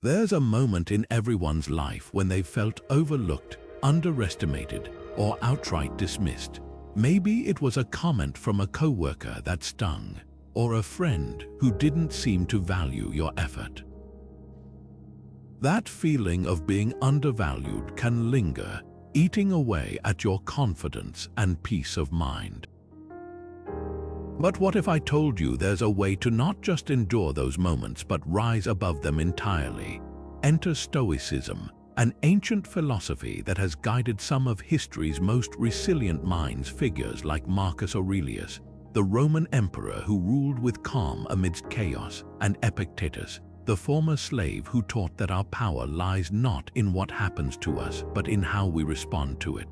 There's a moment in everyone's life when they felt overlooked, underestimated, or outright dismissed. Maybe it was a comment from a coworker that stung, or a friend who didn't seem to value your effort. That feeling of being undervalued can linger, eating away at your confidence and peace of mind. But what if I told you there's a way to not just endure those moments but rise above them entirely? Enter Stoicism, an ancient philosophy that has guided some of history's most resilient minds, figures like Marcus Aurelius, the Roman emperor who ruled with calm amidst chaos, and Epictetus, the former slave who taught that our power lies not in what happens to us but in how we respond to it.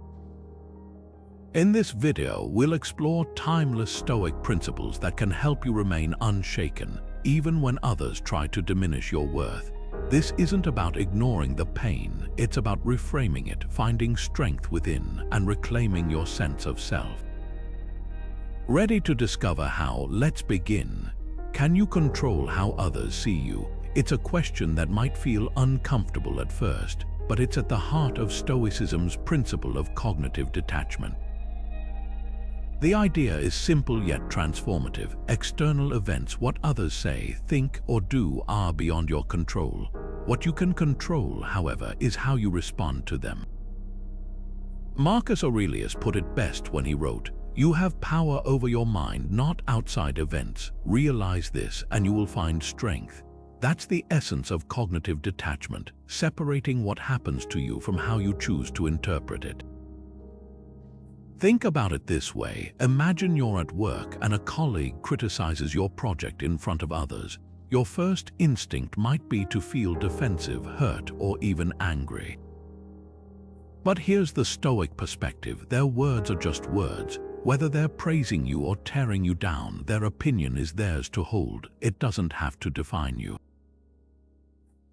In this video, we'll explore timeless Stoic principles that can help you remain unshaken, even when others try to diminish your worth. This isn't about ignoring the pain, it's about reframing it, finding strength within, and reclaiming your sense of self. Ready to discover how? Let's begin. Can you control how others see you? It's a question that might feel uncomfortable at first, but it's at the heart of Stoicism's principle of cognitive detachment. The idea is simple yet transformative. External events, what others say, think, or do, are beyond your control. What you can control, however, is how you respond to them. Marcus Aurelius put it best when he wrote, "You have power over your mind, not outside events. Realize this, and you will find strength." That's the essence of cognitive detachment, separating what happens to you from how you choose to interpret it. Think about it this way. Imagine you're at work and a colleague criticizes your project in front of others. Your first instinct might be to feel defensive, hurt, or even angry. But here's the Stoic perspective. Their words are just words. Whether they're praising you or tearing you down, their opinion is theirs to hold. It doesn't have to define you.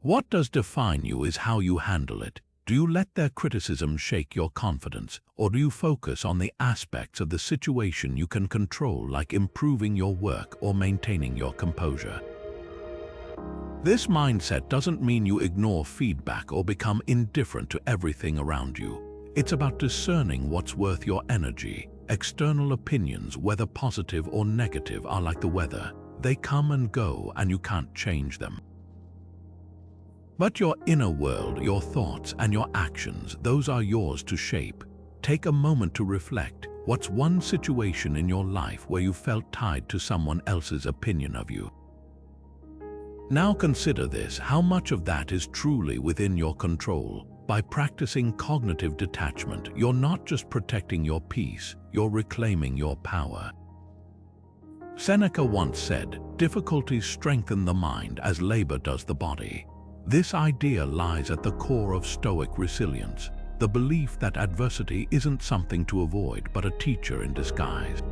What does define you is how you handle it. Do you let their criticism shake your confidence, or do you focus on the aspects of the situation you can control, like improving your work or maintaining your composure? This mindset doesn't mean you ignore feedback or become indifferent to everything around you. It's about discerning what's worth your energy. External opinions, whether positive or negative, are like the weather. They come and go, and you can't change them. But your inner world, your thoughts and your actions, those are yours to shape. Take a moment to reflect. What's one situation in your life where you felt tied to someone else's opinion of you? Now consider this: how much of that is truly within your control? By practicing cognitive detachment, you're not just protecting your peace, you're reclaiming your power. Seneca once said, "Difficulties strengthen the mind as labor does the body." This idea lies at the core of Stoic resilience, the belief that adversity isn't something to avoid but a teacher in disguise.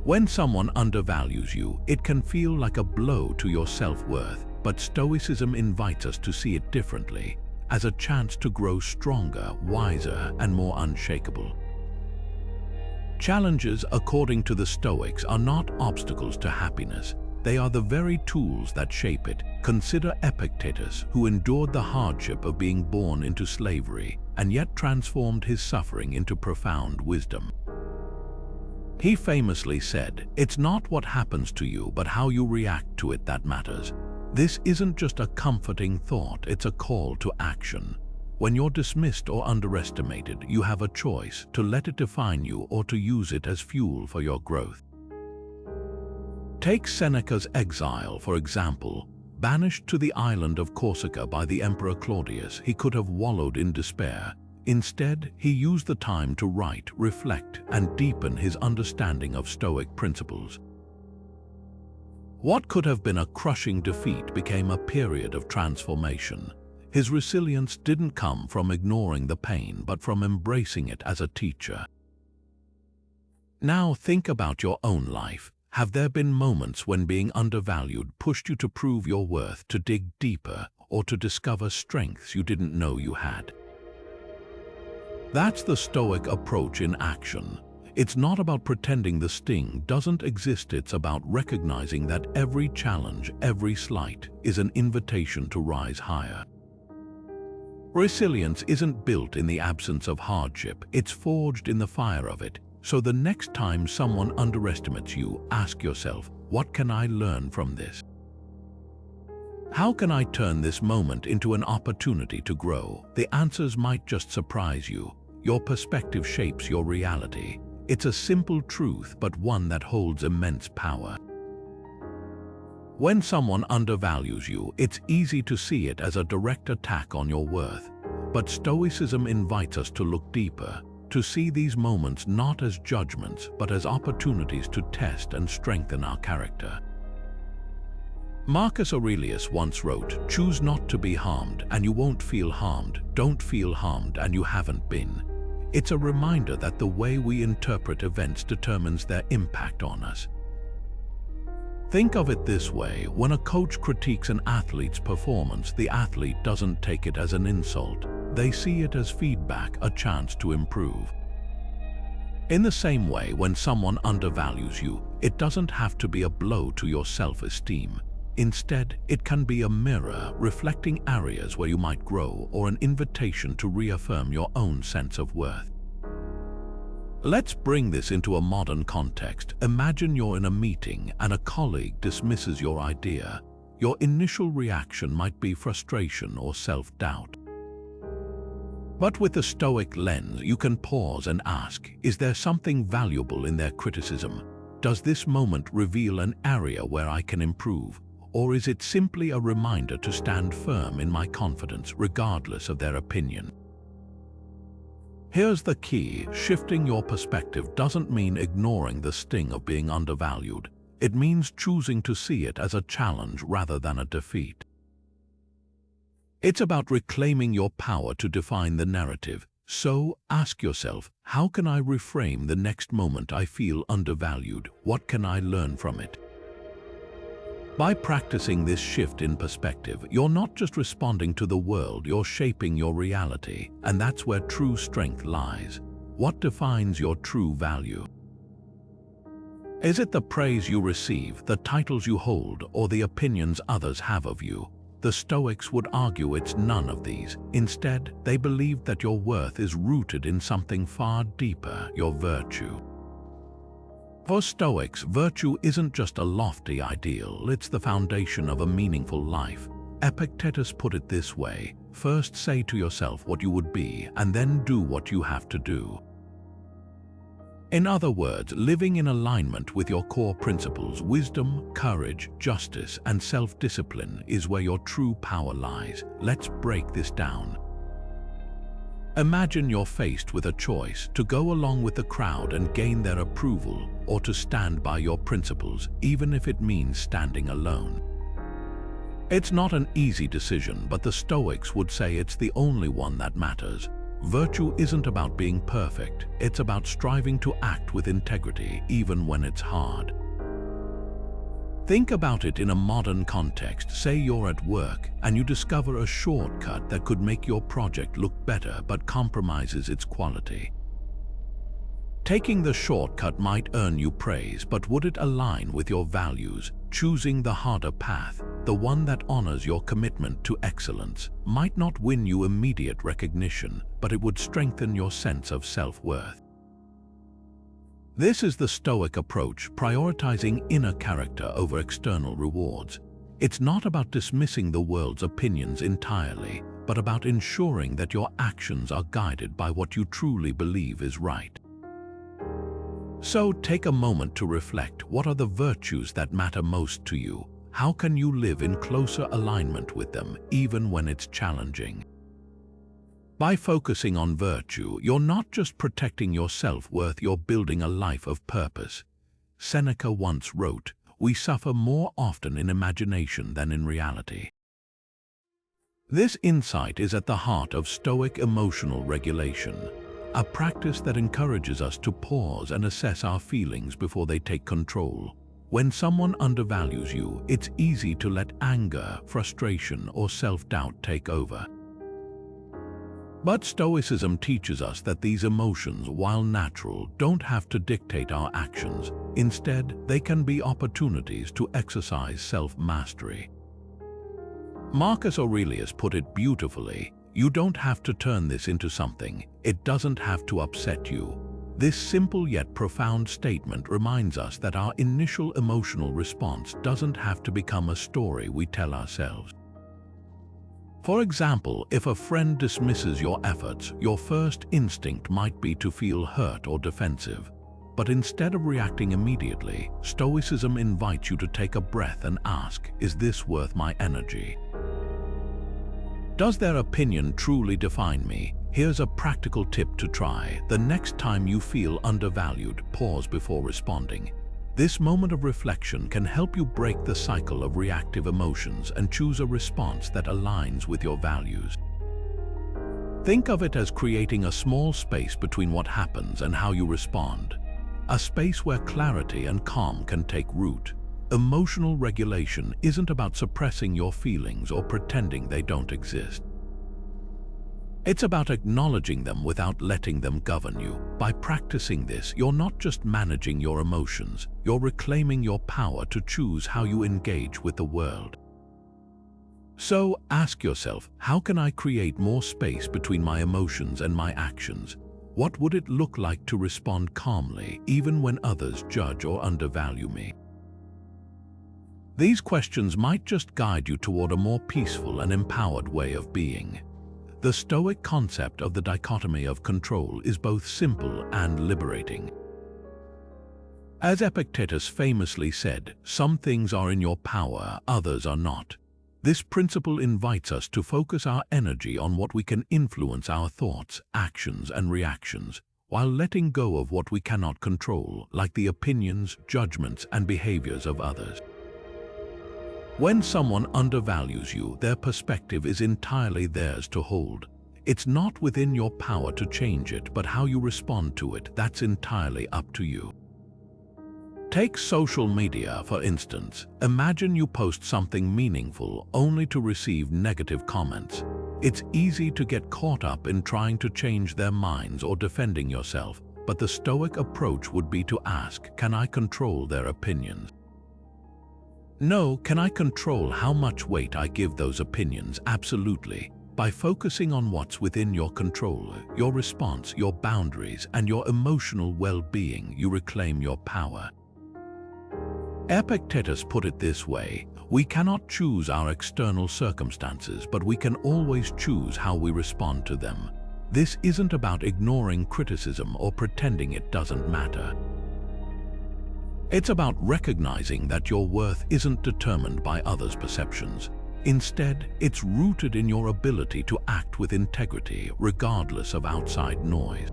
When someone undervalues you, it can feel like a blow to your self-worth, but Stoicism invites us to see it differently, as a chance to grow stronger, wiser, and more unshakable. Challenges, according to the Stoics, are not obstacles to happiness. They are the very tools that shape it. Consider Epictetus, who endured the hardship of being born into slavery and yet transformed his suffering into profound wisdom. He famously said, "It's not what happens to you, but how you react to it that matters." This isn't just a comforting thought, it's a call to action. When you're dismissed or underestimated, you have a choice: to let it define you or to use it as fuel for your growth. Take Seneca's exile, for example. Banished to the island of Corsica by the Emperor Claudius, he could have wallowed in despair. Instead, he used the time to write, reflect, and deepen his understanding of Stoic principles. What could have been a crushing defeat became a period of transformation. His resilience didn't come from ignoring the pain, but from embracing it as a teacher. Now think about your own life. Have there been moments when being undervalued pushed you to prove your worth, to dig deeper, or to discover strengths you didn't know you had? That's the Stoic approach in action. It's not about pretending the sting doesn't exist, it's about recognizing that every challenge, every slight, is an invitation to rise higher. Resilience isn't built in the absence of hardship, it's forged in the fire of it. So the next time someone underestimates you, ask yourself, what can I learn from this? How can I turn this moment into an opportunity to grow? The answers might just surprise you. Your perspective shapes your reality. It's a simple truth, but one that holds immense power. When someone undervalues you, it's easy to see it as a direct attack on your worth. But Stoicism invites us to look deeper, to see these moments not as judgments, but as opportunities to test and strengthen our character. Marcus Aurelius once wrote, "Choose not to be harmed, and you won't feel harmed. Don't feel harmed, and you haven't been." It's a reminder that the way we interpret events determines their impact on us. Think of it this way: when a coach critiques an athlete's performance, the athlete doesn't take it as an insult. They see it as feedback, a chance to improve. In the same way, when someone undervalues you, it doesn't have to be a blow to your self-esteem. Instead, it can be a mirror reflecting areas where you might grow, or an invitation to reaffirm your own sense of worth. Let's bring this into a modern context. Imagine you're in a meeting and a colleague dismisses your idea. Your initial reaction might be frustration or self-doubt. But with a Stoic lens, you can pause and ask, is there something valuable in their criticism? Does this moment reveal an area where I can improve? Or is it simply a reminder to stand firm in my confidence regardless of their opinion? Here's the key: shifting your perspective doesn't mean ignoring the sting of being undervalued. It means choosing to see it as a challenge rather than a defeat. It's about reclaiming your power to define the narrative. So ask yourself, how can I reframe the next moment I feel undervalued? What can I learn from it? By practicing this shift in perspective, you're not just responding to the world, you're shaping your reality. And that's where true strength lies. What defines your true value? Is it the praise you receive, the titles you hold, or the opinions others have of you? The Stoics would argue it's none of these. Instead, they believed that your worth is rooted in something far deeper: your virtue. For Stoics, virtue isn't just a lofty ideal, it's the foundation of a meaningful life. Epictetus put it this way: first say to yourself what you would be, and then do what you have to do. In other words, living in alignment with your core principles, wisdom, courage, justice, and self-discipline, is where your true power lies. Let's break this down. Imagine you're faced with a choice: to go along with the crowd and gain their approval, or to stand by your principles, even if it means standing alone. It's not an easy decision, but the Stoics would say it's the only one that matters. Virtue isn't about being perfect, it's about striving to act with integrity, even when it's hard. Think about it in a modern context. Say you're at work and you discover a shortcut that could make your project look better but compromises its quality. Taking the shortcut might earn you praise, but would it align with your values? Choosing the harder path, the one that honors your commitment to excellence, might not win you immediate recognition, but it would strengthen your sense of self-worth. This is the Stoic approach, prioritizing inner character over external rewards. It's not about dismissing the world's opinions entirely, but about ensuring that your actions are guided by what you truly believe is right. So take a moment to reflect. What are the virtues that matter most to you? How can you live in closer alignment with them, even when it's challenging? By focusing on virtue, you're not just protecting your self-worth, you're building a life of purpose. Seneca once wrote, "We suffer more often in imagination than in reality." This insight is at the heart of Stoic emotional regulation, a practice that encourages us to pause and assess our feelings before they take control. When someone undervalues you, it's easy to let anger, frustration, or self-doubt take over. But Stoicism teaches us that these emotions, while natural, don't have to dictate our actions. Instead, they can be opportunities to exercise self-mastery. Marcus Aurelius put it beautifully, "You don't have to turn this into something. It doesn't have to upset you." This simple yet profound statement reminds us that our initial emotional response doesn't have to become a story we tell ourselves. For example, if a friend dismisses your efforts, your first instinct might be to feel hurt or defensive. But instead of reacting immediately, Stoicism invites you to take a breath and ask, "Is this worth my energy? Does their opinion truly define me?" Here's a practical tip to try. The next time you feel undervalued, pause before responding. This moment of reflection can help you break the cycle of reactive emotions and choose a response that aligns with your values. Think of it as creating a small space between what happens and how you respond. A space where clarity and calm can take root. Emotional regulation isn't about suppressing your feelings or pretending they don't exist. It's about acknowledging them without letting them govern you. By practicing this, you're not just managing your emotions, you're reclaiming your power to choose how you engage with the world. So, ask yourself, how can I create more space between my emotions and my actions? What would it look like to respond calmly, even when others judge or undervalue me? These questions might just guide you toward a more peaceful and empowered way of being. The Stoic concept of the dichotomy of control is both simple and liberating. As Epictetus famously said, "Some things are in your power, others are not." This principle invites us to focus our energy on what we can influence: our thoughts, actions, and reactions, while letting go of what we cannot control, like the opinions, judgments, and behaviors of others. When someone undervalues you, their perspective is entirely theirs to hold. It's not within your power to change it, but how you respond to it, that's entirely up to you. Take social media, for instance. Imagine you post something meaningful only to receive negative comments. It's easy to get caught up in trying to change their minds or defending yourself, but the Stoic approach would be to ask, can I control their opinions? No, can I control how much weight I give those opinions? Absolutely. By focusing on what's within your control, your response, your boundaries, and your emotional well-being, you reclaim your power. Epictetus put it this way: we cannot choose our external circumstances, but we can always choose how we respond to them. This isn't about ignoring criticism or pretending it doesn't matter. It's about recognizing that your worth isn't determined by others' perceptions. Instead, it's rooted in your ability to act with integrity, regardless of outside noise.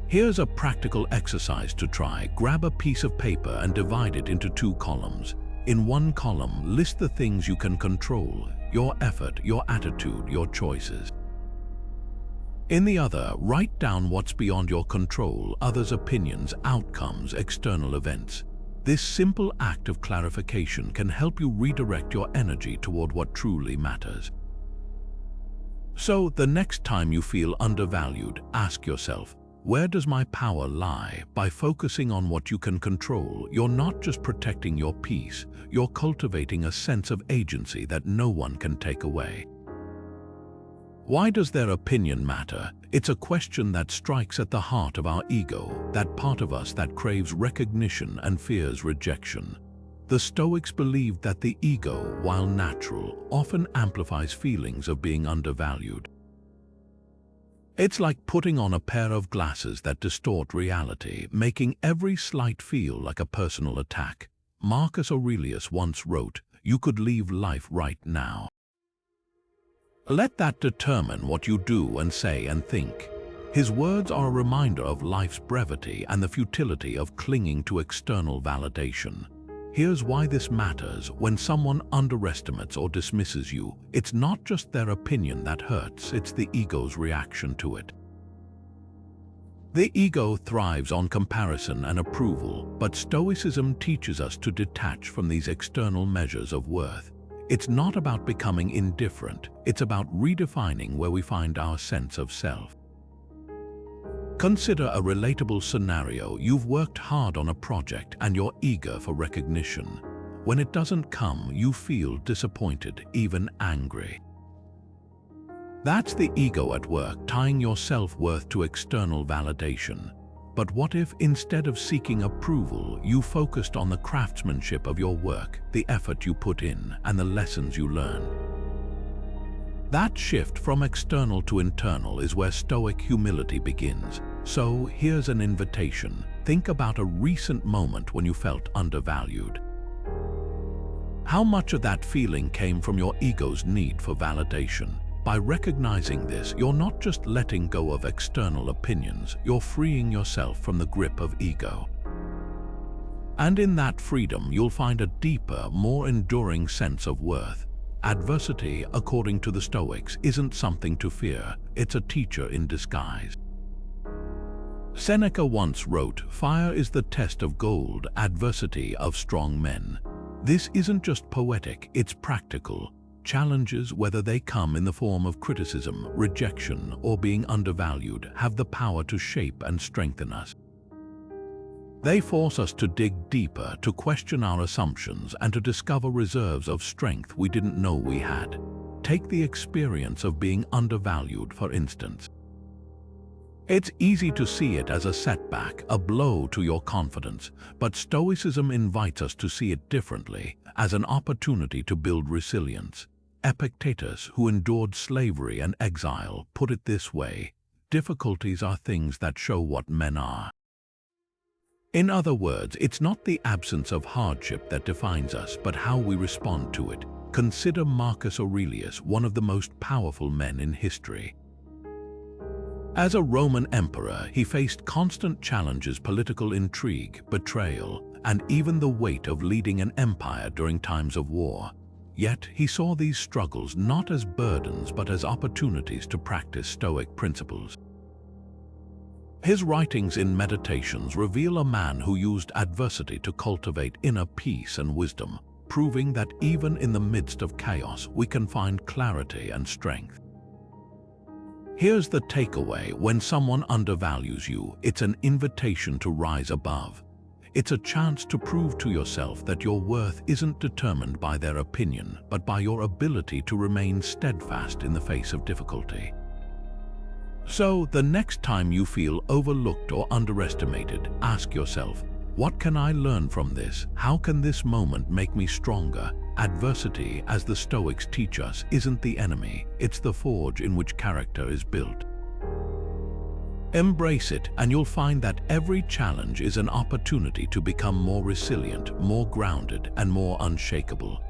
Here's a practical exercise to try. Grab a piece of paper and divide it into 2 columns. In one column, list the things you can control: your effort, your attitude, your choices. In the other, write down what's beyond your control: others' opinions, outcomes, external events. This simple act of clarification can help you redirect your energy toward what truly matters. So, the next time you feel undervalued, ask yourself, where does my power lie? By focusing on what you can control, you're not just protecting your peace, you're cultivating a sense of agency that no one can take away. Why does their opinion matter? It's a question that strikes at the heart of our ego, that part of us that craves recognition and fears rejection. The Stoics believed that the ego, while natural, often amplifies feelings of being undervalued. It's like putting on a pair of glasses that distort reality, making every slight feel like a personal attack. Marcus Aurelius once wrote, "You could leave life right now." Let that determine what you do and say and think. His words are a reminder of life's brevity and the futility of clinging to external validation. Here's why this matters. When someone underestimates or dismisses you, it's not just their opinion that hurts, it's the ego's reaction to it. The ego thrives on comparison and approval, but Stoicism teaches us to detach from these external measures of worth. It's not about becoming indifferent, it's about redefining where we find our sense of self. Consider a relatable scenario. You've worked hard on a project and you're eager for recognition. When it doesn't come, you feel disappointed, even angry. That's the ego at work, tying your self-worth to external validation. But what if, instead of seeking approval, you focused on the craftsmanship of your work, the effort you put in, and the lessons you learn? That shift from external to internal is where Stoic humility begins. So here's an invitation. Think about a recent moment when you felt undervalued. How much of that feeling came from your ego's need for validation? By recognizing this, you're not just letting go of external opinions, you're freeing yourself from the grip of ego. And in that freedom, you'll find a deeper, more enduring sense of worth. Adversity, according to the Stoics, isn't something to fear, it's a teacher in disguise. Seneca once wrote, "Fire is the test of gold, adversity of strong men." This isn't just poetic, it's practical. Challenges, whether they come in the form of criticism, rejection, or being undervalued, have the power to shape and strengthen us. They force us to dig deeper, to question our assumptions, and to discover reserves of strength we didn't know we had. Take the experience of being undervalued, for instance. It's easy to see it as a setback, a blow to your confidence, but Stoicism invites us to see it differently, as an opportunity to build resilience. Epictetus, who endured slavery and exile, put it this way: difficulties are things that show what men are. In other words, it's not the absence of hardship that defines us, but how we respond to it. Consider Marcus Aurelius, one of the most powerful men in history. As a Roman emperor, he faced constant challenges: political intrigue, betrayal, and even the weight of leading an empire during times of war. Yet he saw these struggles not as burdens but as opportunities to practice Stoic principles. His writings in Meditations reveal a man who used adversity to cultivate inner peace and wisdom, proving that even in the midst of chaos we can find clarity and strength. Here's the takeaway: when someone undervalues you, it's an invitation to rise above. It's a chance to prove to yourself that your worth isn't determined by their opinion, but by your ability to remain steadfast in the face of difficulty. So, the next time you feel overlooked or underestimated, ask yourself, what can I learn from this? How can this moment make me stronger? Adversity, as the Stoics teach us, isn't the enemy, it's the forge in which character is built. Embrace it, and you'll find that every challenge is an opportunity to become more resilient, more grounded, and more unshakable.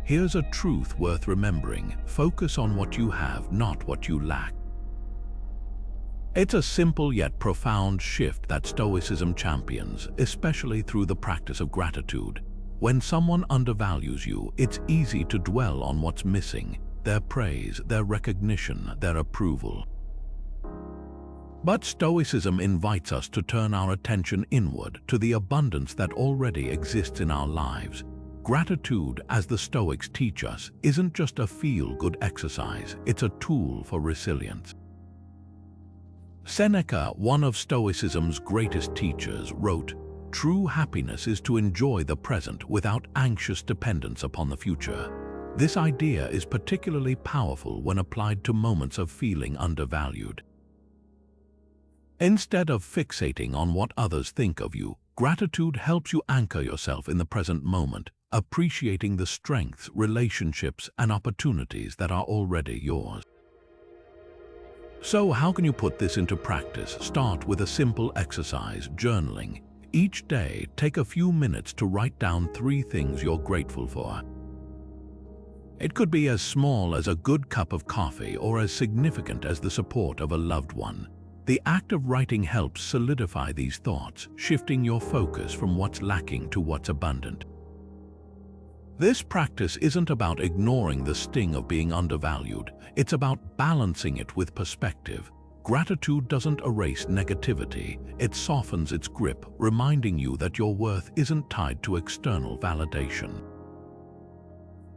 Here's a truth worth remembering: focus on what you have, not what you lack. It's a simple yet profound shift that Stoicism champions, especially through the practice of gratitude. When someone undervalues you, it's easy to dwell on what's missing: their praise, their recognition, their approval. But Stoicism invites us to turn our attention inward, to the abundance that already exists in our lives. Gratitude, as the Stoics teach us, isn't just a feel-good exercise, it's a tool for resilience. Seneca, one of Stoicism's greatest teachers, wrote, "True happiness is to enjoy the present without anxious dependence upon the future." This idea is particularly powerful when applied to moments of feeling undervalued. Instead of fixating on what others think of you, gratitude helps you anchor yourself in the present moment, appreciating the strengths, relationships, and opportunities that are already yours. So how can you put this into practice? Start with a simple exercise: journaling. Each day, take a few minutes to write down 3 things you're grateful for. It could be as small as a good cup of coffee or as significant as the support of a loved one. The act of writing helps solidify these thoughts, shifting your focus from what's lacking to what's abundant. This practice isn't about ignoring the sting of being undervalued, it's about balancing it with perspective. Gratitude doesn't erase negativity, it softens its grip, reminding you that your worth isn't tied to external validation.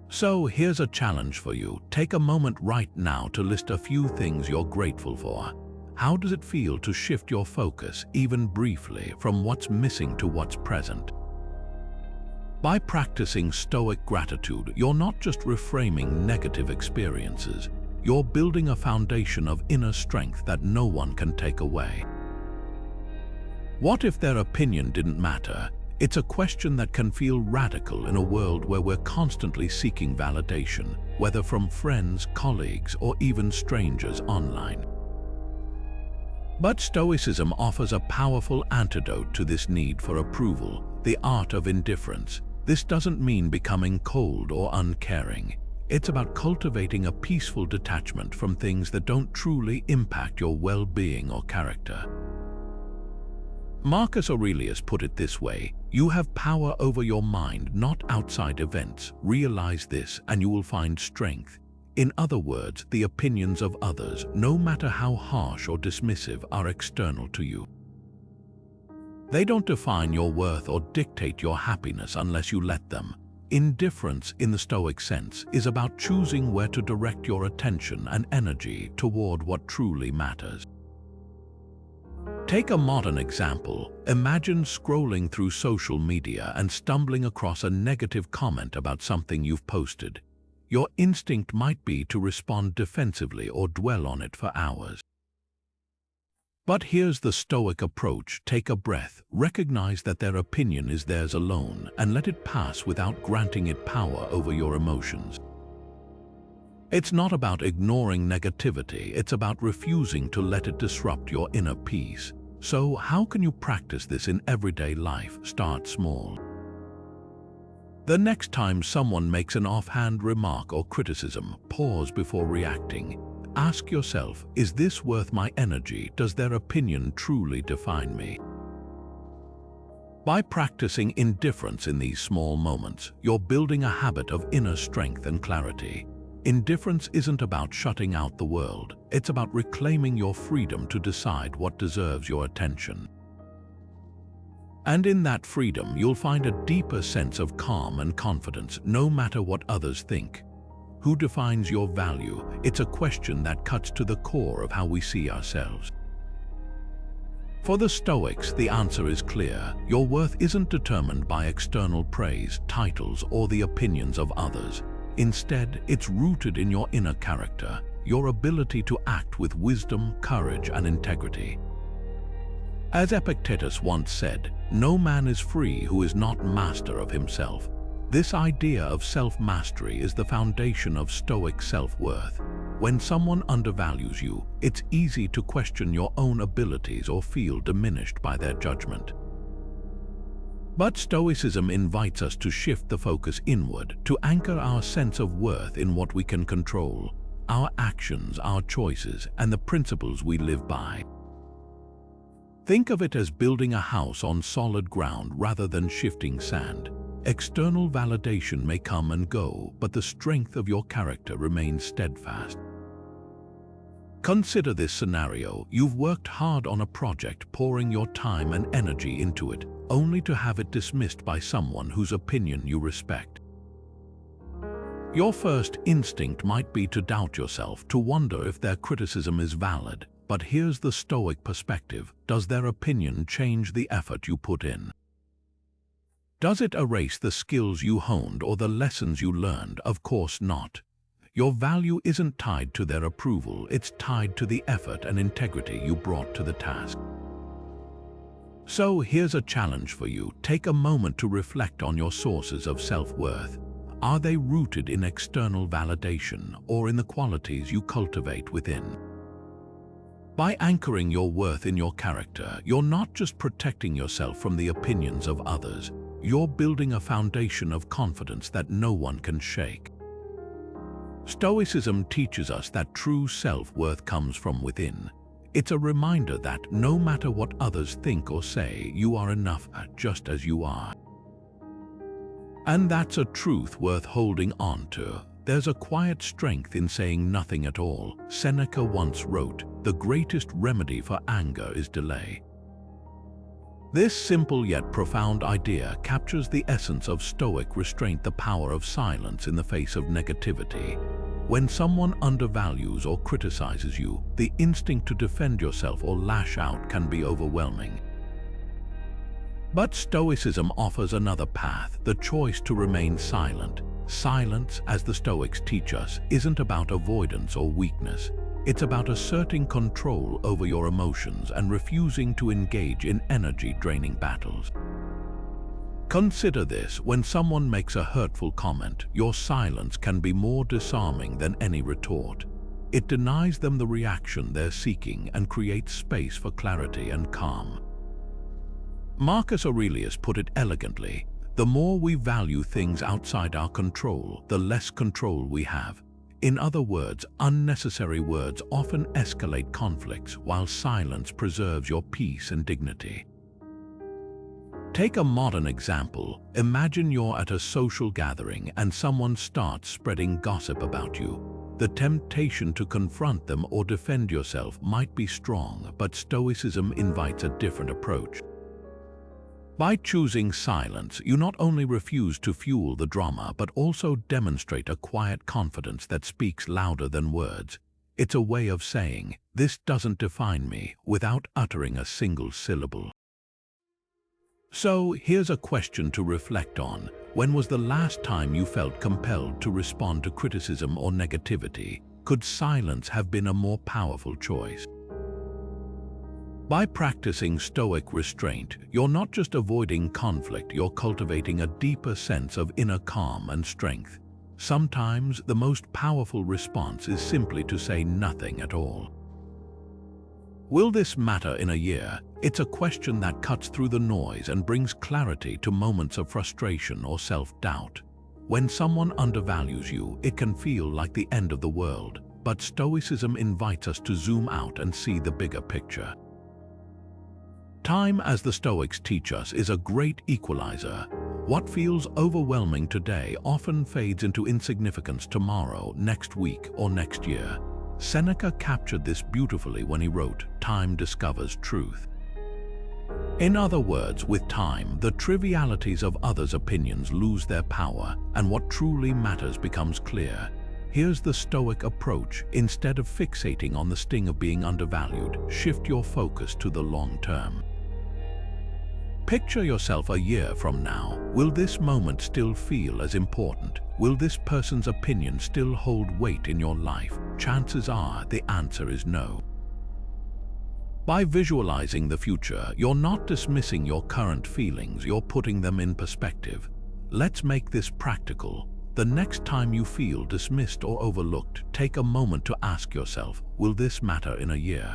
So here's a challenge for you. Take a moment right now to list a few things you're grateful for. How does it feel to shift your focus, even briefly, from what's missing to what's present? By practicing Stoic gratitude, you're not just reframing negative experiences, you're building a foundation of inner strength that no one can take away. What if their opinion didn't matter? It's a question that can feel radical in a world where we're constantly seeking validation, whether from friends, colleagues, or even strangers online. But Stoicism offers a powerful antidote to this need for approval, the art of indifference. This doesn't mean becoming cold or uncaring. It's about cultivating a peaceful detachment from things that don't truly impact your well-being or character. Marcus Aurelius put it this way: you have power over your mind, not outside events. Realize this and you will find strength. In other words, the opinions of others, no matter how harsh or dismissive, are external to you. They don't define your worth or dictate your happiness unless you let them. Indifference, in the Stoic sense, is about choosing where to direct your attention and energy toward what truly matters. Take a modern example. Imagine scrolling through social media and stumbling across a negative comment about something you've posted. Your instinct might be to respond defensively or dwell on it for hours. But here's the Stoic approach. Take a breath, recognize that their opinion is theirs alone, and let it pass without granting it power over your emotions. It's not about ignoring negativity, it's about refusing to let it disrupt your inner peace. So, how can you practice this in everyday life? Start small. The next time someone makes an offhand remark or criticism, pause before reacting. Ask yourself, is this worth my energy? Does their opinion truly define me? By practicing indifference in these small moments, you're building a habit of inner strength and clarity. Indifference isn't about shutting out the world, it's about reclaiming your freedom to decide what deserves your attention. And in that freedom, you'll find a deeper sense of calm and confidence, no matter what others think. Who defines your value? It's a question that cuts to the core of how we see ourselves. For the Stoics, the answer is clear. Your worth isn't determined by external praise, titles, or the opinions of others. Instead, it's rooted in your inner character, your ability to act with wisdom, courage, and integrity. As Epictetus once said, no man is free who is not master of himself. This idea of self-mastery is the foundation of Stoic self-worth. When someone undervalues you, it's easy to question your own abilities or feel diminished by their judgment. But Stoicism invites us to shift the focus inward, to anchor our sense of worth in what we can control, our actions, our choices, and the principles we live by. Think of it as building a house on solid ground rather than shifting sand. External validation may come and go, but the strength of your character remains steadfast. Consider this scenario. You've worked hard on a project, pouring your time and energy into it, only to have it dismissed by someone whose opinion you respect. Your first instinct might be to doubt yourself, to wonder if their criticism is valid. But here's the Stoic perspective. Does their opinion change the effort you put in? Does it erase the skills you honed or the lessons you learned? Of course not. Your value isn't tied to their approval, it's tied to the effort and integrity you brought to the task. So here's a challenge for you. Take a moment to reflect on your sources of self-worth. Are they rooted in external validation or in the qualities you cultivate within? By anchoring your worth in your character, you're not just protecting yourself from the opinions of others, you're building a foundation of confidence that no one can shake. Stoicism teaches us that true self-worth comes from within. It's a reminder that no matter what others think or say, you are enough just as you are. And that's a truth worth holding on to. There's a quiet strength in saying nothing at all. Seneca once wrote, "The greatest remedy for anger is delay." This simple yet profound idea captures the essence of Stoic restraint, the power of silence in the face of negativity. When someone undervalues or criticizes you, the instinct to defend yourself or lash out can be overwhelming. But Stoicism offers another path, the choice to remain silent. Silence, as the Stoics teach us, isn't about avoidance or weakness. It's about asserting control over your emotions and refusing to engage in energy-draining battles. Consider this: when someone makes a hurtful comment, your silence can be more disarming than any retort. It denies them the reaction they're seeking and creates space for clarity and calm. Marcus Aurelius put it elegantly: the more we value things outside our control, the less control we have. In other words, unnecessary words often escalate conflicts, while silence preserves your peace and dignity. Take a modern example. Imagine you're at a social gathering and someone starts spreading gossip about you. The temptation to confront them or defend yourself might be strong, but Stoicism invites a different approach. By choosing silence, you not only refuse to fuel the drama, but also demonstrate a quiet confidence that speaks louder than words. It's a way of saying, "This doesn't define me," without uttering a single syllable. So, here's a question to reflect on. When was the last time you felt compelled to respond to criticism or negativity? Could silence have been a more powerful choice? By practicing Stoic restraint, you're not just avoiding conflict, you're cultivating a deeper sense of inner calm and strength. Sometimes the most powerful response is simply to say nothing at all. Will this matter in a year? It's a question that cuts through the noise and brings clarity to moments of frustration or self-doubt. When someone undervalues you, it can feel like the end of the world, but Stoicism invites us to zoom out and see the bigger picture. Time, as the Stoics teach us, is a great equalizer. What feels overwhelming today often fades into insignificance tomorrow, next week, or next year. Seneca captured this beautifully when he wrote, "Time discovers truth." In other words, with time, the trivialities of others' opinions lose their power, and what truly matters becomes clear. Here's the Stoic approach. Instead of fixating on the sting of being undervalued, shift your focus to the long term. Picture yourself a year from now. Will this moment still feel as important? Will this person's opinion still hold weight in your life? Chances are the answer is no. By visualizing the future, you're not dismissing your current feelings, you're putting them in perspective. Let's make this practical. The next time you feel dismissed or overlooked, take a moment to ask yourself, will this matter in a year?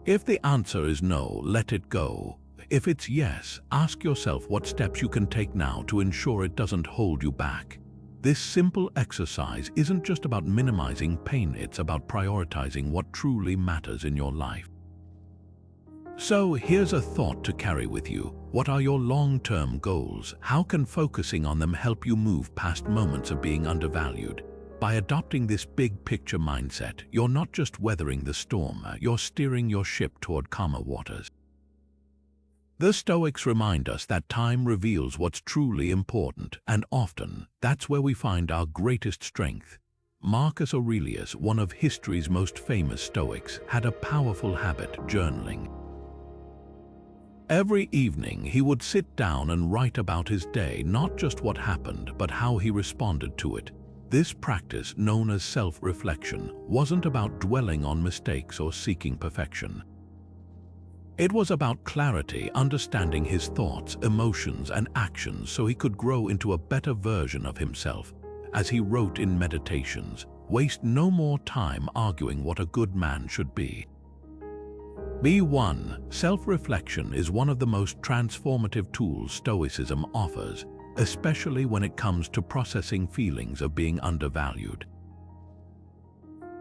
If the answer is no, let it go. If it's yes, ask yourself what steps you can take now to ensure it doesn't hold you back. This simple exercise isn't just about minimizing pain, it's about prioritizing what truly matters in your life. So here's a thought to carry with you. What are your long-term goals? How can focusing on them help you move past moments of being undervalued? By adopting this big picture mindset, you're not just weathering the storm, you're steering your ship toward calmer waters. The Stoics remind us that time reveals what's truly important, and often, that's where we find our greatest strength. Marcus Aurelius, one of history's most famous Stoics, had a powerful habit: journaling. Every evening, he would sit down and write about his day, not just what happened, but how he responded to it. This practice, known as self-reflection, wasn't about dwelling on mistakes or seeking perfection. It was about clarity, understanding his thoughts, emotions, and actions so he could grow into a better version of himself. As he wrote in Meditations, "Waste no more time arguing what a good man should be." B1. Self-reflection is one of the most transformative tools Stoicism offers, especially when it comes to processing feelings of being undervalued.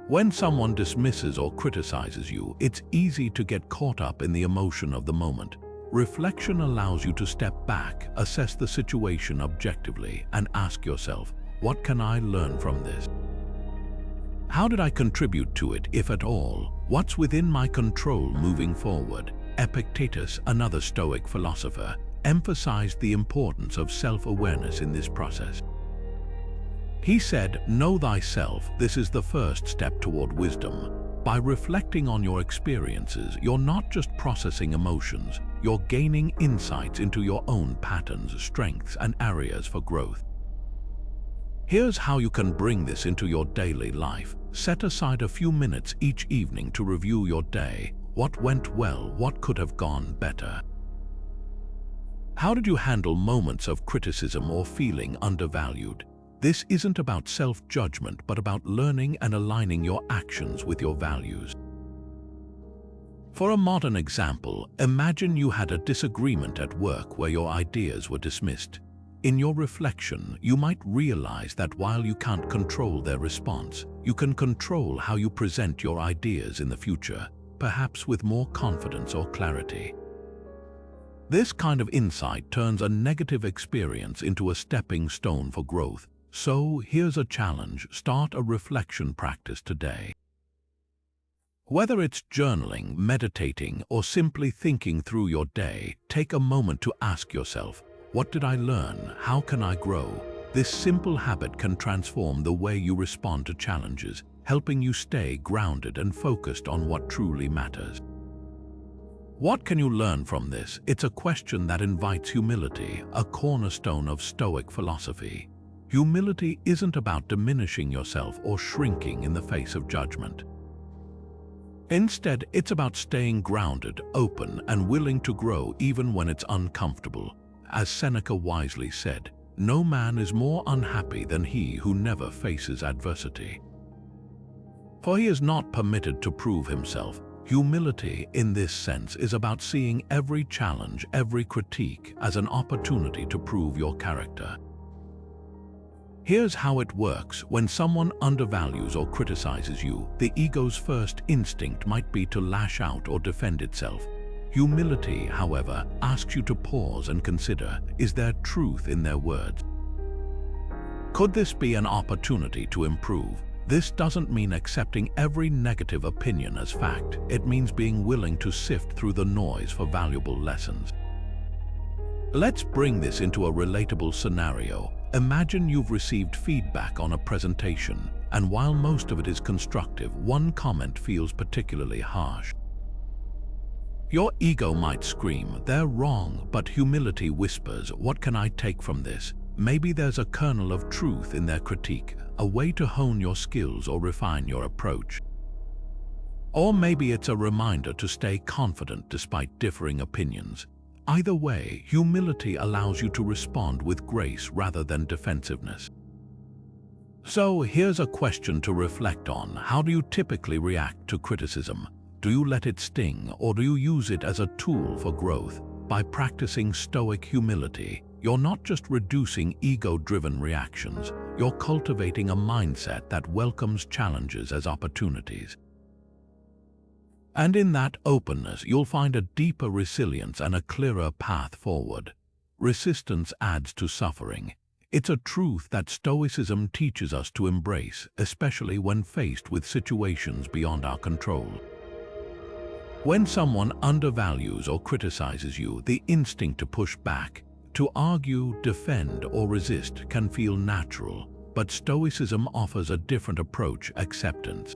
When someone dismisses or criticizes you, it's easy to get caught up in the emotion of the moment. Reflection allows you to step back, assess the situation objectively, and ask yourself, what can I learn from this? How did I contribute to it, if at all? What's within my control moving forward? Epictetus, another Stoic philosopher, emphasized the importance of self-awareness in this process. He said, "Know thyself, this is the first step toward wisdom." By reflecting on your experiences, you're not just processing emotions, you're gaining insights into your own patterns, strengths, and areas for growth. Here's how you can bring this into your daily life. Set aside a few minutes each evening to review your day. What went well? What could have gone better? How did you handle moments of criticism or feeling undervalued? This isn't about self-judgment, but about learning and aligning your actions with your values. For a modern example, imagine you had a disagreement at work where your ideas were dismissed. In your reflection, you might realize that while you can't control their response, you can control how you present your ideas in the future, perhaps with more confidence or clarity. This kind of insight turns a negative experience into a stepping stone for growth. So here's a challenge: start a reflection practice today. Whether it's journaling, meditating, or simply thinking through your day, take a moment to ask yourself, what did I learn? How can I grow? This simple habit can transform the way you respond to challenges, helping you stay grounded and focused on what truly matters. What can you learn from this? It's a question that invites humility, a cornerstone of Stoic philosophy. Humility isn't about diminishing yourself or shrinking in the face of judgment. Instead, it's about staying grounded, open, and willing to grow even when it's uncomfortable. As Seneca wisely said, "No man is more unhappy than he who never faces adversity." For he is not permitted to prove himself. Humility, in this sense, is about seeing every challenge, every critique, as an opportunity to prove your character. Here's how it works. When someone undervalues or criticizes you, the ego's first instinct might be to lash out or defend itself. Humility, however, asks you to pause and consider, is there truth in their words? Could this be an opportunity to improve? This doesn't mean accepting every negative opinion as fact. It means being willing to sift through the noise for valuable lessons. Let's bring this into a relatable scenario. Imagine you've received feedback on a presentation, and while most of it is constructive, one comment feels particularly harsh. Your ego might scream, "They're wrong," but humility whispers, "What can I take from this?" Maybe there's a kernel of truth in their critique, a way to hone your skills or refine your approach. Or maybe it's a reminder to stay confident despite differing opinions. Either way, humility allows you to respond with grace rather than defensiveness. So here's a question to reflect on. How do you typically react to criticism? Do you let it sting, or do you use it as a tool for growth? By practicing Stoic humility, you're not just reducing ego-driven reactions, you're cultivating a mindset that welcomes challenges as opportunities. And in that openness, you'll find a deeper resilience and a clearer path forward. Resistance adds to suffering. It's a truth that Stoicism teaches us to embrace, especially when faced with situations beyond our control. When someone undervalues or criticizes you, the instinct to push back, to argue, defend, or resist can feel natural, but Stoicism offers a different approach: acceptance.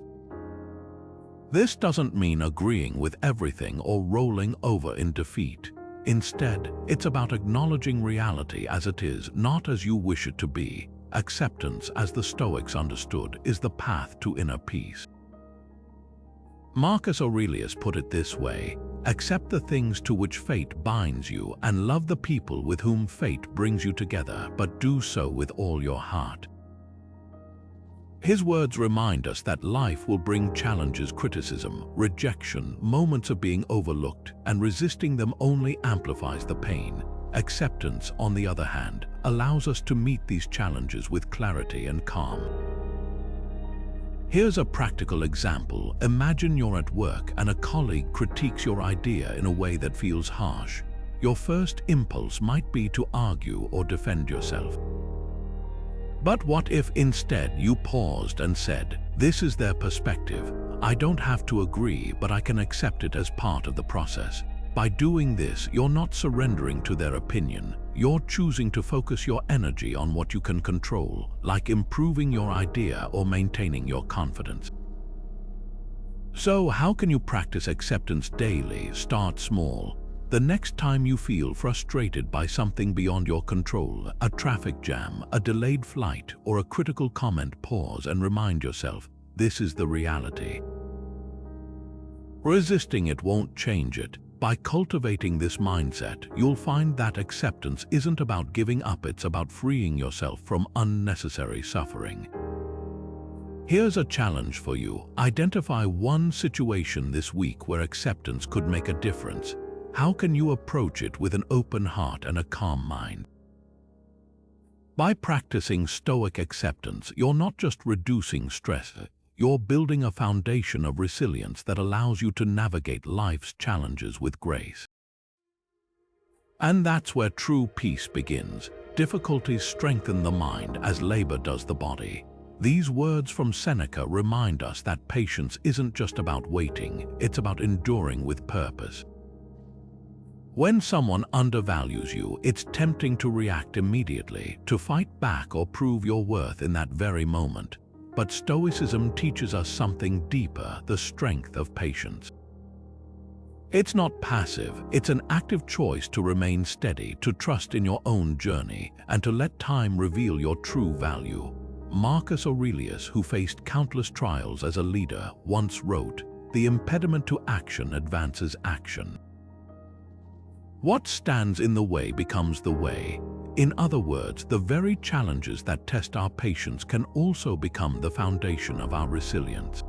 This doesn't mean agreeing with everything or rolling over in defeat. Instead, it's about acknowledging reality as it is, not as you wish it to be. Acceptance, as the Stoics understood, is the path to inner peace. Marcus Aurelius put it this way: accept the things to which fate binds you and love the people with whom fate brings you together, but do so with all your heart. His words remind us that life will bring challenges, criticism, rejection, moments of being overlooked, and resisting them only amplifies the pain. Acceptance, on the other hand, allows us to meet these challenges with clarity and calm. Here's a practical example. Imagine you're at work and a colleague critiques your idea in a way that feels harsh. Your first impulse might be to argue or defend yourself. But what if instead you paused and said, "This is their perspective. I don't have to agree, but I can accept it as part of the process." By doing this, you're not surrendering to their opinion. You're choosing to focus your energy on what you can control, like improving your idea or maintaining your confidence. So, how can you practice acceptance daily? Start small. The next time you feel frustrated by something beyond your control, a traffic jam, a delayed flight, or a critical comment, pause and remind yourself, this is the reality. Resisting it won't change it. By cultivating this mindset, you'll find that acceptance isn't about giving up, it's about freeing yourself from unnecessary suffering. Here's a challenge for you. Identify one situation this week where acceptance could make a difference. How can you approach it with an open heart and a calm mind? By practicing Stoic acceptance, you're not just reducing stress, you're building a foundation of resilience that allows you to navigate life's challenges with grace. And that's where true peace begins. Difficulties strengthen the mind as labor does the body. These words from Seneca remind us that patience isn't just about waiting, it's about enduring with purpose. When someone undervalues you, it's tempting to react immediately, to fight back or prove your worth in that very moment. But Stoicism teaches us something deeper, the strength of patience. It's not passive, it's an active choice to remain steady, to trust in your own journey, and to let time reveal your true value. Marcus Aurelius, who faced countless trials as a leader, once wrote, "The impediment to action advances action. What stands in the way becomes the way." In other words, the very challenges that test our patience can also become the foundation of our resilience.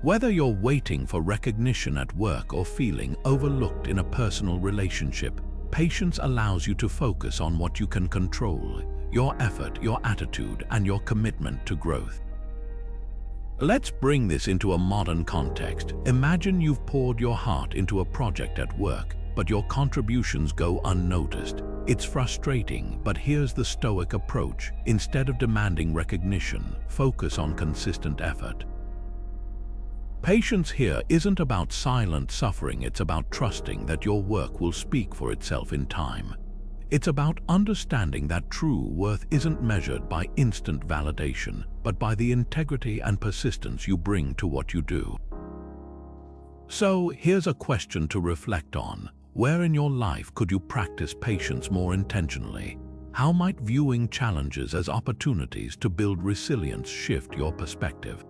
Whether you're waiting for recognition at work or feeling overlooked in a personal relationship, patience allows you to focus on what you can control: your effort, your attitude, and your commitment to growth. Let's bring this into a modern context. Imagine you've poured your heart into a project at work, but your contributions go unnoticed. It's frustrating, but here's the Stoic approach. Instead of demanding recognition, focus on consistent effort. Patience here isn't about silent suffering, it's about trusting that your work will speak for itself in time. It's about understanding that true worth isn't measured by instant validation, but by the integrity and persistence you bring to what you do. So, here's a question to reflect on. Where in your life could you practice patience more intentionally? How might viewing challenges as opportunities to build resilience shift your perspective?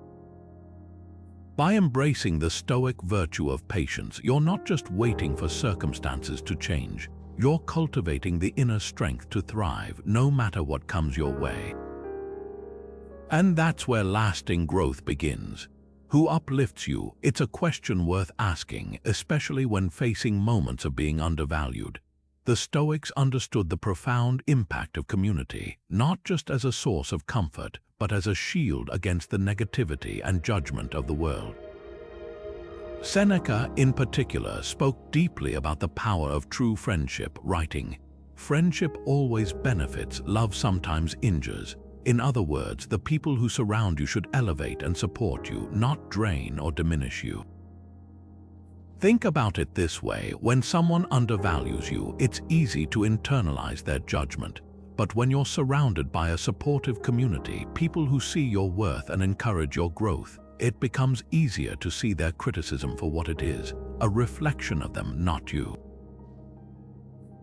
By embracing the Stoic virtue of patience, you're not just waiting for circumstances to change, you're cultivating the inner strength to thrive no matter what comes your way. And that's where lasting growth begins. Who uplifts you? It's a question worth asking, especially when facing moments of being undervalued. The Stoics understood the profound impact of community, not just as a source of comfort, but as a shield against the negativity and judgment of the world. Seneca, in particular, spoke deeply about the power of true friendship, writing, "Friendship always benefits, love sometimes injures." In other words, the people who surround you should elevate and support you, not drain or diminish you. Think about it this way: when someone undervalues you, it's easy to internalize their judgment. But when you're surrounded by a supportive community, people who see your worth and encourage your growth, it becomes easier to see their criticism for what it is, a reflection of them, not you.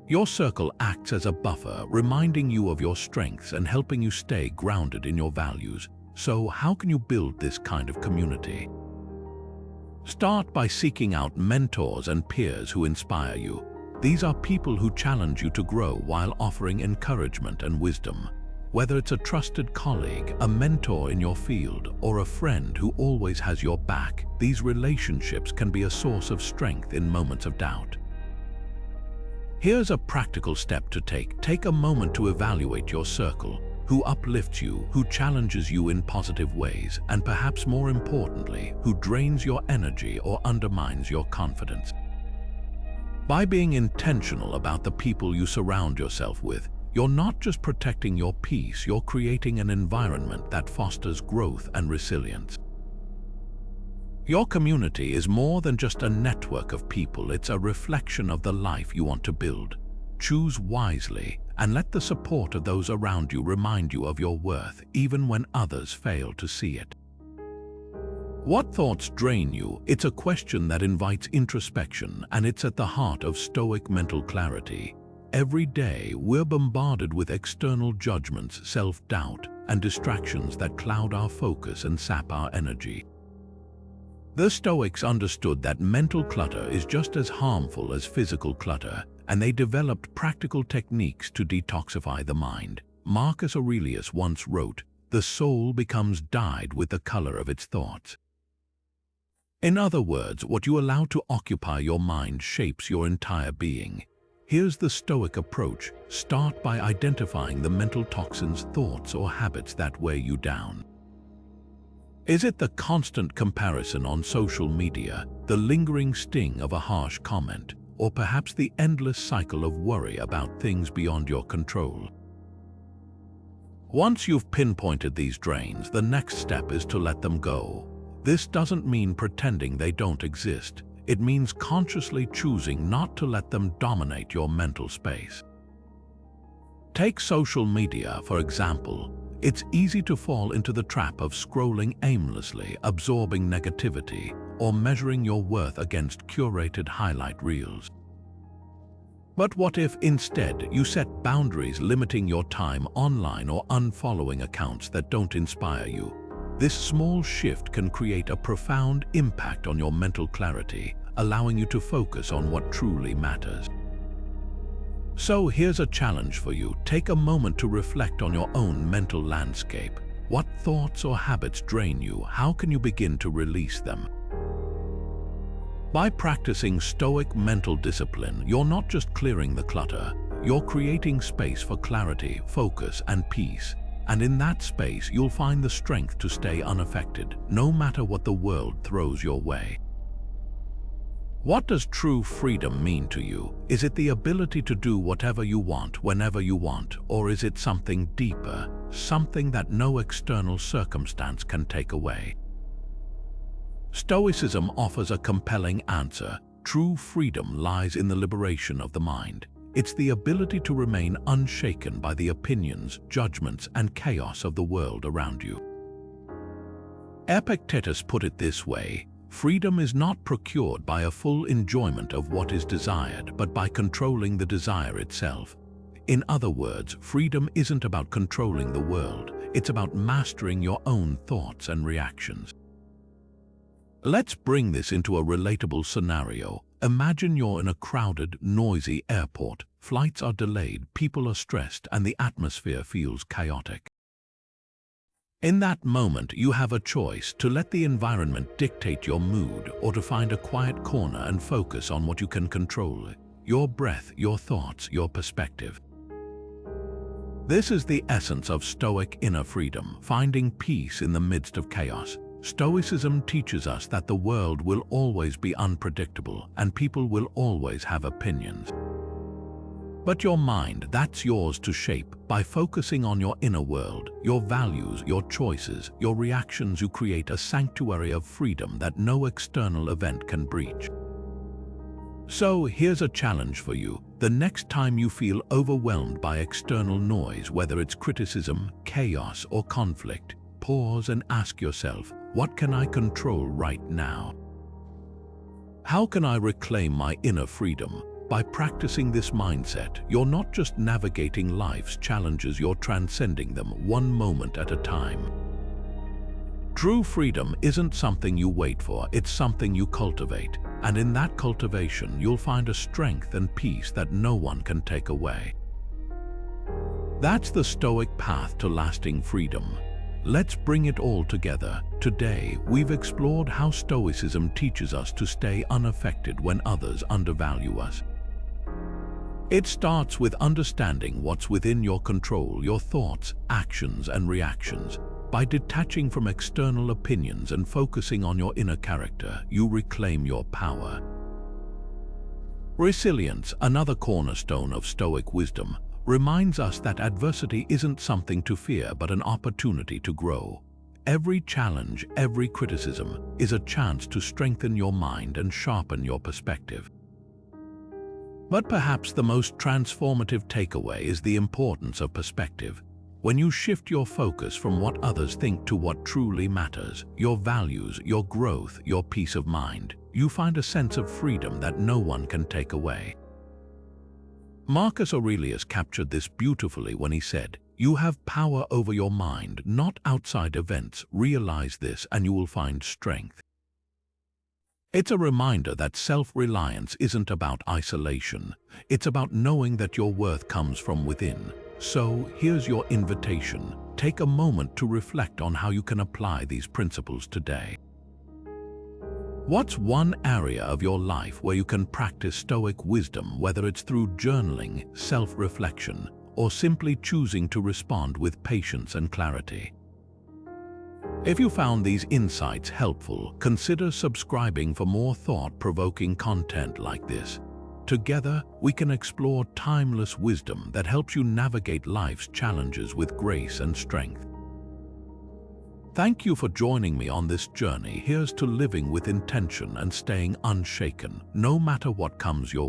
Your circle acts as a buffer, reminding you of your strengths and helping you stay grounded in your values. So, how can you build this kind of community? Start by seeking out mentors and peers who inspire you. These are people who challenge you to grow while offering encouragement and wisdom. Whether it's a trusted colleague, a mentor in your field, or a friend who always has your back, these relationships can be a source of strength in moments of doubt. Here's a practical step to take. Take a moment to evaluate your circle. Who uplifts you, who challenges you in positive ways, and perhaps more importantly, who drains your energy or undermines your confidence. By being intentional about the people you surround yourself with, you're not just protecting your peace, you're creating an environment that fosters growth and resilience. Your community is more than just a network of people, it's a reflection of the life you want to build. Choose wisely and let the support of those around you remind you of your worth, even when others fail to see it. What thoughts drain you? It's a question that invites introspection, and it's at the heart of Stoic mental clarity. Every day, we're bombarded with external judgments, self-doubt, and distractions that cloud our focus and sap our energy. The Stoics understood that mental clutter is just as harmful as physical clutter, and they developed practical techniques to detoxify the mind. Marcus Aurelius once wrote, "The soul becomes dyed with the color of its thoughts." In other words, what you allow to occupy your mind shapes your entire being. Here's the Stoic approach. Start by identifying the mental toxins, thoughts, or habits that weigh you down. Is it the constant comparison on social media, the lingering sting of a harsh comment, or perhaps the endless cycle of worry about things beyond your control? Once you've pinpointed these drains, the next step is to let them go. This doesn't mean pretending they don't exist. It means consciously choosing not to let them dominate your mental space. Take social media, for example. It's easy to fall into the trap of scrolling aimlessly, absorbing negativity, or measuring your worth against curated highlight reels. But what if instead you set boundaries, limiting your time online or unfollowing accounts that don't inspire you? This small shift can create a profound impact on your mental clarity, allowing you to focus on what truly matters. So here's a challenge for you. Take a moment to reflect on your own mental landscape. What thoughts or habits drain you? How can you begin to release them? By practicing Stoic mental discipline, you're not just clearing the clutter, you're creating space for clarity, focus, and peace. And in that space, you'll find the strength to stay unaffected, no matter what the world throws your way. What does true freedom mean to you? Is it the ability to do whatever you want, whenever you want, or is it something deeper, something that no external circumstance can take away? Stoicism offers a compelling answer. True freedom lies in the liberation of the mind. It's the ability to remain unshaken by the opinions, judgments, and chaos of the world around you. Epictetus put it this way: freedom is not procured by a full enjoyment of what is desired, but by controlling the desire itself. In other words, freedom isn't about controlling the world, it's about mastering your own thoughts and reactions. Let's bring this into a relatable scenario. Imagine you're in a crowded, noisy airport. Flights are delayed, people are stressed, and the atmosphere feels chaotic. In that moment, you have a choice: to let the environment dictate your mood, or to find a quiet corner and focus on what you can control: your breath, your thoughts, your perspective. This is the essence of Stoic inner freedom, finding peace in the midst of chaos. Stoicism teaches us that the world will always be unpredictable and people will always have opinions. But your mind, that's yours to shape. By focusing on your inner world, your values, your choices, your reactions, you create a sanctuary of freedom that no external event can breach. So here's a challenge for you. The next time you feel overwhelmed by external noise, whether it's criticism, chaos, or conflict, pause and ask yourself, what can I control right now? How can I reclaim my inner freedom? By practicing this mindset, you're not just navigating life's challenges, you're transcending them one moment at a time. True freedom isn't something you wait for, it's something you cultivate. And in that cultivation, you'll find a strength and peace that no one can take away. That's the Stoic path to lasting freedom. Let's bring it all together. Today, we've explored how Stoicism teaches us to stay unaffected when others undervalue us. It starts with understanding what's within your control, your thoughts, actions, and reactions. By detaching from external opinions and focusing on your inner character, you reclaim your power. Resilience, another cornerstone of Stoic wisdom, reminds us that adversity isn't something to fear but an opportunity to grow. Every challenge, every criticism is a chance to strengthen your mind and sharpen your perspective. But perhaps the most transformative takeaway is the importance of perspective. When you shift your focus from what others think to what truly matters, your values, your growth, your peace of mind, you find a sense of freedom that no one can take away. Marcus Aurelius captured this beautifully when he said, "You have power over your mind, not outside events. Realize this and you will find strength." It's a reminder that self-reliance isn't about isolation. It's about knowing that your worth comes from within. So, here's your invitation. Take a moment to reflect on how you can apply these principles today. What's one area of your life where you can practice Stoic wisdom, whether it's through journaling, self-reflection, or simply choosing to respond with patience and clarity? If you found these insights helpful, consider subscribing for more thought-provoking content like this. Together, we can explore timeless wisdom that helps you navigate life's challenges with grace and strength. Thank you for joining me on this journey. Here's to living with intention and staying unshaken, no matter what comes your way.